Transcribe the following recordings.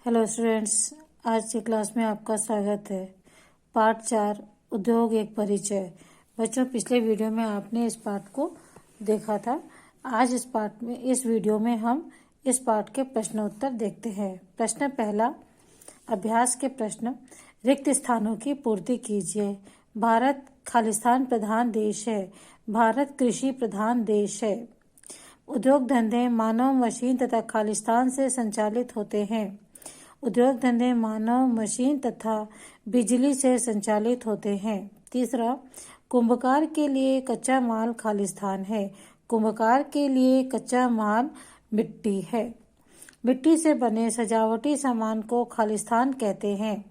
Hello students, आज की class में आपका स्वागत है। पार्ट 4 उद्योग एक परिचय। बच्चों, पिछले वीडियो में आपने इस पार्ट को देखा था। आज इस वीडियो में हम इस पार्ट के प्रश्न उत्तर देखते हैं। प्रश्न पहला, अभ्यास के प्रश्न। रिक्त स्थानों की पूर्ति कीजिए। भारत खालिस्तान प्रधान देश है। भारत कृषि प्रधान देश है। उद्योग धंधे मानव, मशीन तथा खालिस्तान से संचालित होते हैं। उद्योग धंधे मानव, मशीन तथा बिजली से संचालित होते हैं। तीसरा, कुंभकार के लिए कच्चा माल खालिस्तान है। कुंभकार के लिए कच्चा माल मिट्टी है। मिट्टी से बने सजावटी सामान को खालिस्तान कहते हैं।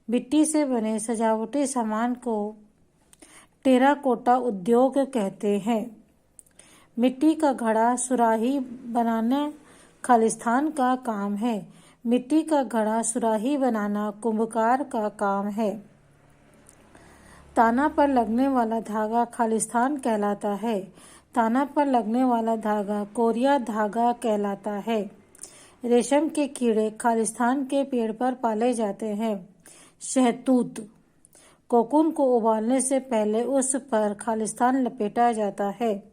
मिट्टी से बने सजावटी सामान को टेराकोटा उद्योग कहते हैं। मिट्टी का घड़ा सुराही बनाना खालिस्तान का काम है। मिट्टी का घड़ा सुराही बनाना कुंभकार का काम है। ताना पर लगने वाला धागा खालिस्तान कहलाता है। ताना पर लगने वाला धागा कोरिया धागा कहलाता है। रेशम के कीड़े खालिस्तान के पेड़ पर पाले जाते हैं। शहतूत। कोकून को उबालने से पहले उस पर खालिस्तान लपेटा जाता है।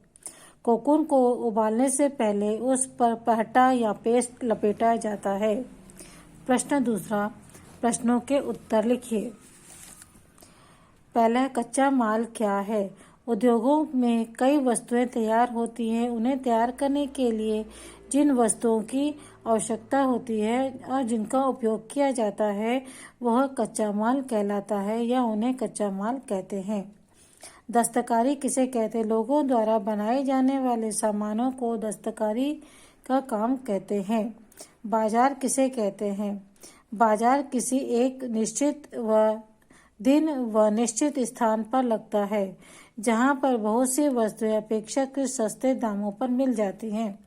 कोकून को उबालने से पहले उस पर पहटा या पेस्ट लपेटा जाता है। प्रश्न दूसरा, प्रश्नों के उत्तर लिखिए। पहला, कच्चा माल क्या है? उद्योगों में कई वस्तुएं तैयार होती हैं। उन्हें तैयार करने के लिए जिन वस्तुओं की आवश्यकता होती है और जिनका उपयोग किया जाता है वह कच्चा माल कहलाता है या उन्हें कच्चा माल कहते हैं। दस्तकारी किसे कहते हैं? लोगों द्वारा बनाए जाने वाले सामानों को दस्तकारी का काम कहते हैं। बाजार किसे कहते हैं? बाजार किसी एक निश्चित दिन व निश्चित स्थान पर लगता है जहां पर बहुत सी वस्तुएं अपेक्षाकृत सस्ते दामों पर मिल जाती हैं।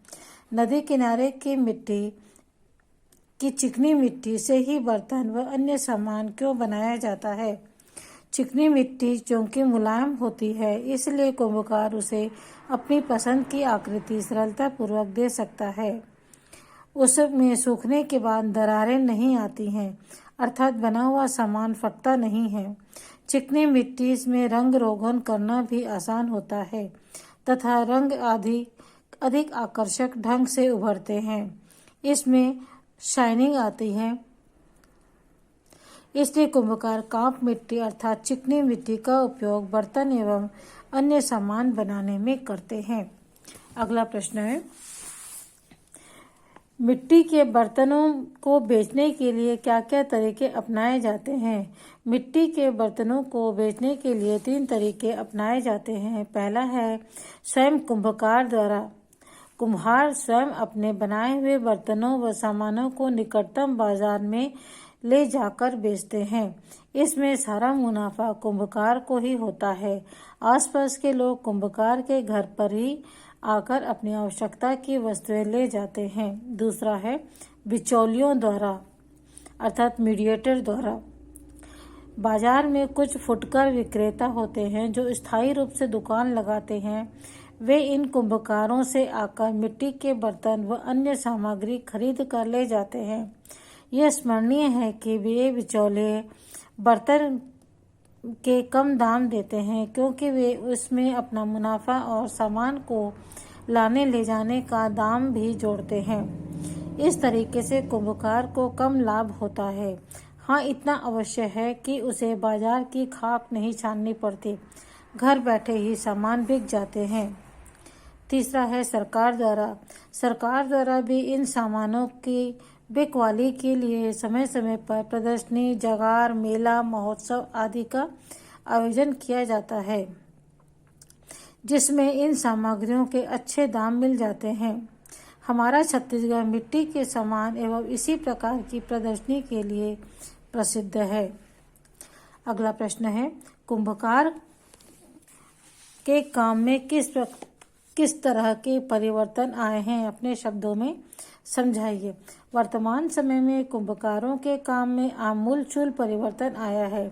नदी किनारे की चिकनी मिट्टी से ही बर्तन व अन्य सामान क्यों बनाया जाता है? चिकनी मिट्टी चूंकि मुलायम होती है इसलिए कुंभकार उसे अपनी पसंद की आकृति सरलता पूर्वक दे सकता है। उसमें सूखने के बाद दरारें नहीं आती हैं, अर्थात बना हुआ सामान फटता नहीं है। चिकनी मिट्टी में रंग रोगन करना भी आसान होता है तथा रंग अधिक आकर्षक ढंग से उभरते हैं। इसमें शाइनिंग आती है। इसलिए कुंभकार कांप मिट्टी अर्थात चिकनी मिट्टी का उपयोग बर्तन एवं अन्य सामान बनाने में करते हैं। अगला प्रश्न है, मिट्टी के बर्तनों को बेचने के लिए क्या क्या तरीके अपनाए जाते हैं? मिट्टी के बर्तनों को बेचने के लिए 3 तरीके अपनाए जाते हैं। पहला है स्वयं कुंभकार द्वारा। कुम्हार स्वयं अपने बनाए हुए बर्तनों व सामानों को निकटतम बाजार में ले जाकर बेचते हैं। इसमें सारा मुनाफा कुंभकार को ही होता है। आसपास के लोग कुंभकार के घर पर ही आकर अपनी आवश्यकता की वस्तुएं ले जाते हैं। दूसरा है बिचौलियों द्वारा अर्थात मीडिएटर द्वारा। बाजार में कुछ फुटकर विक्रेता होते हैं जो स्थायी रूप से दुकान लगाते हैं। वे इन कुंभकारों से आकर मिट्टी के बर्तन व अन्य सामग्री खरीद कर ले जाते हैं। यह स्मरणीय है कि वे बिचौलिए बर्तन के कम दाम देते हैं क्योंकि वे उसमें अपना मुनाफा और सामान को लाने ले जाने का दाम भी जोड़ते हैं। इस तरीके से कुंभकार को कम लाभ होता है। हाँ, इतना अवश्य है कि उसे बाजार की खाक नहीं छाननी पड़ती, घर बैठे ही सामान बिक जाते हैं। तीसरा है सरकार द्वारा। सरकार द्वारा भी इन सामानों की बिकवाली के लिए समय समय पर प्रदर्शनी, जगार, मेला, महोत्सव आदि का आयोजन किया जाता है जिसमें इन सामग्रियों के अच्छे दाम मिल जाते हैं। हमारा छत्तीसगढ़ मिट्टी के सामान एवं इसी प्रकार की प्रदर्शनी के लिए प्रसिद्ध है। अगला प्रश्न है, कुंभकार के काम में किस तरह के परिवर्तन आए हैं? अपने शब्दों में समझाइए। वर्तमान समय में कुंभकारों के काम में आमूलचूल परिवर्तन आया है।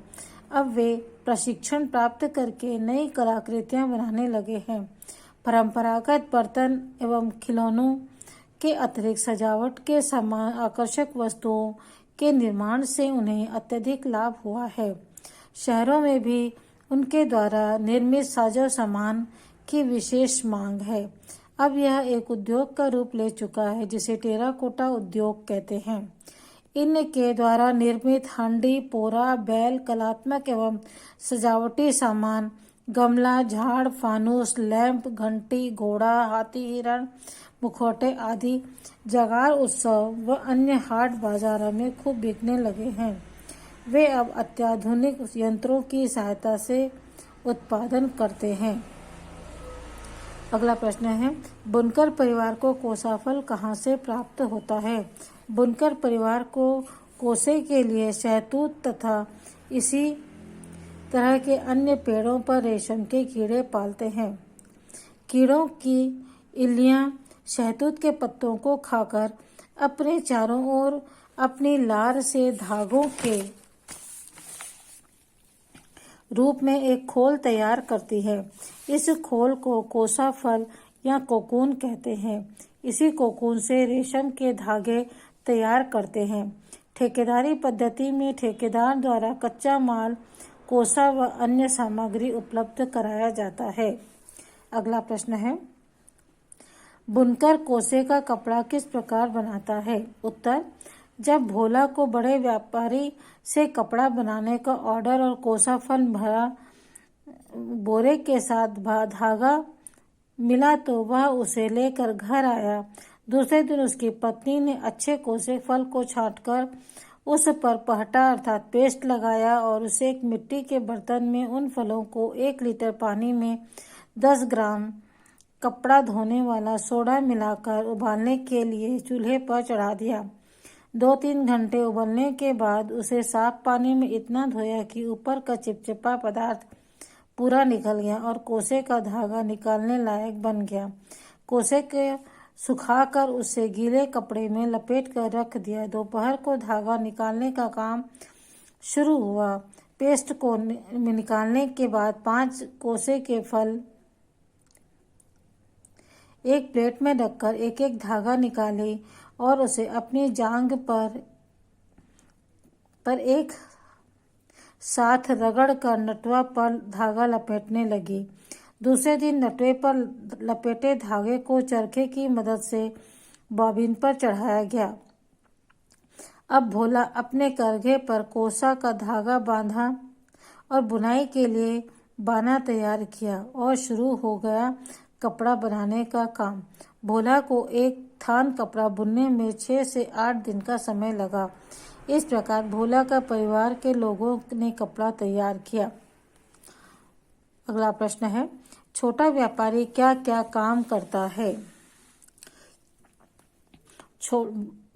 अब वे प्रशिक्षण प्राप्त करके नई कलाकृतियां बनाने लगे हैं। परंपरागत बर्तन एवं खिलौनों के अतिरिक्त सजावट के समान आकर्षक वस्तुओं के निर्माण से उन्हें अत्यधिक लाभ हुआ है। शहरों में भी उनके द्वारा निर्मित साजो सामान की विशेष मांग है। अब यह एक उद्योग का रूप ले चुका है जिसे टेराकोटा उद्योग कहते हैं। इनके द्वारा निर्मित हांडी, पोरा, बैल, कलात्मक एवं सजावटी सामान, गमला, झाड़, फानूस, लैंप, घंटी, घोड़ा, हाथी, हिरण, मुखौटे आदि जगार उत्सव व अन्य हाट बाजारों में खूब बिकने लगे हैं। वे अब अत्याधुनिक यंत्रों की सहायता से उत्पादन करते हैं। अगला प्रश्न है, बुनकर परिवार को कोसा फल कहाँ से प्राप्त होता है? बुनकर परिवार को कोसे के लिए शहतूत तथा इसी तरह के अन्य पेड़ों पर रेशम के कीड़े पालते हैं। कीड़ों की इल्लियां शहतूत के पत्तों को खाकर अपने चारों ओर अपनी लार से धागों के रूप में एक खोल तैयार करती है। इस खोल को कोसा फल या कोकून कहते हैं। इसी कोकून से रेशम के धागे तैयार करते हैं। ठेकेदारी पद्धति में ठेकेदार द्वारा कच्चा माल, कोसा व अन्य सामग्री उपलब्ध कराया जाता है। अगला प्रश्न है, बुनकर कोसे का कपड़ा किस प्रकार बनाता है? उत्तर, जब भोला को बड़े व्यापारी से कपड़ा बनाने का ऑर्डर और कोसा फल भरा बोरे के साथ धागा मिला तो वह उसे लेकर घर आया। दूसरे दिन उसकी पत्नी ने अच्छे कोसे फल को छांटकर उस पर पहटा अर्थात पेस्ट लगाया और उसे एक मिट्टी के बर्तन में उन फलों को 1 लीटर पानी में 10 ग्राम कपड़ा धोने वाला सोडा मिलाकर उबालने के लिए चूल्हे पर चढ़ा दिया। 2-3 घंटे उबलने के बाद उसे साफ पानी में इतना धोया कि ऊपर का चिपचिपा पदार्थ पूरा निकल गया और कोसे का धागा निकालने लायक बन गया। कोसे के सुखाकर उसे गीले कपड़े में लपेट कर रख दिया। दोपहर को धागा निकालने का काम शुरू हुआ। पेस्ट को निकालने के बाद 5 कोसे के फल एक प्लेट में रखकर एक एक धागा निकाले और उसे अपनी जांघ पर एक साथ रगड़ कर नटवा पर धागा लपेटने लगी। दूसरे दिन नटवे पर लपेटे धागे को चरखे की मदद से बॉबिन पर चढ़ाया गया। अब भोला अपने करघे पर कोसा का धागा बांधा और बुनाई के लिए बाना तैयार किया और शुरू हो गया कपड़ा बनाने का काम। भोला को एक थान कपड़ा बुनने में 6 से 8 दिन का समय लगा। इस प्रकार भोला का परिवार के लोगों ने कपड़ा तैयार किया। अगला प्रश्न है, छोटा व्यापारी क्या क्या काम करता है?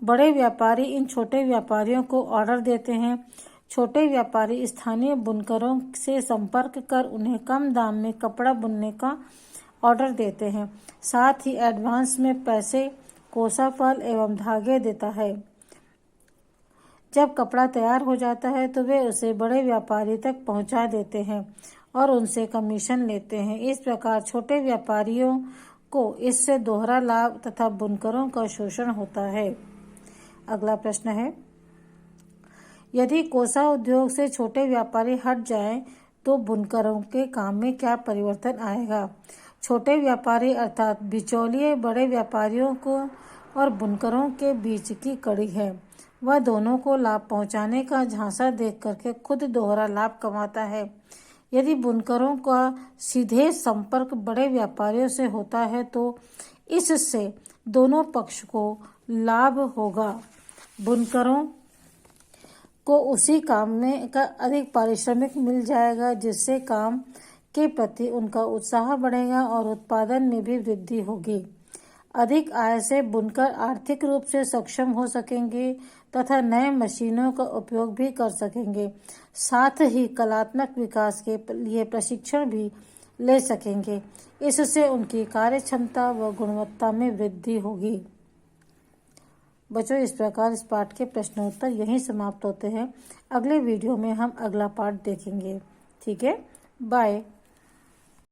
बड़े व्यापारी इन छोटे व्यापारियों को ऑर्डर देते हैं। छोटे व्यापारी स्थानीय बुनकरों से संपर्क कर उन्हें कम दाम में कपड़ा बुनने का ऑर्डर देते हैं। साथ ही एडवांस में पैसे, कोसा फल एवं धागे देता है। जब कपड़ा तैयार हो जाता है तो वे उसे बड़े व्यापारी तक पहुंचा देते हैं और उनसे कमीशन लेते हैं। इस प्रकार छोटे व्यापारियों को इससे दोहरा लाभ तथा बुनकरों का शोषण होता है। अगला प्रश्न है, यदि कोसा उद्योग से छोटे व्यापारी हट जाएं तो बुनकरों के काम में क्या परिवर्तन आएगा? छोटे व्यापारी अर्थात बिचौलिए बड़े व्यापारियों को और बुनकरों के बीच की कड़ी है। वह दोनों को लाभ पहुंचाने का झांसा देख करके खुद दोहरा लाभ कमाता है। यदि बुनकरों का सीधे संपर्क बड़े व्यापारियों से होता है तो इससे दोनों पक्ष को लाभ होगा। बुनकरों को उसी काम में का अधिक पारिश्रमिक मिल जाएगा, जिससे काम के प्रति उनका उत्साह बढ़ेगा और उत्पादन में भी वृद्धि होगी। अधिक आय से बुनकर आर्थिक रूप से सक्षम हो सकेंगे तथा नए मशीनों का उपयोग भी कर सकेंगे। साथ ही कलात्मक विकास के लिए प्रशिक्षण भी ले सकेंगे। इससे उनकी कार्य क्षमता व गुणवत्ता में वृद्धि होगी। बच्चों, इस प्रकार इस पाठ के प्रश्नोत्तर यहीं समाप्त होते हैं। अगले वीडियो में हम अगला पाठ देखेंगे। ठीक है, बाय।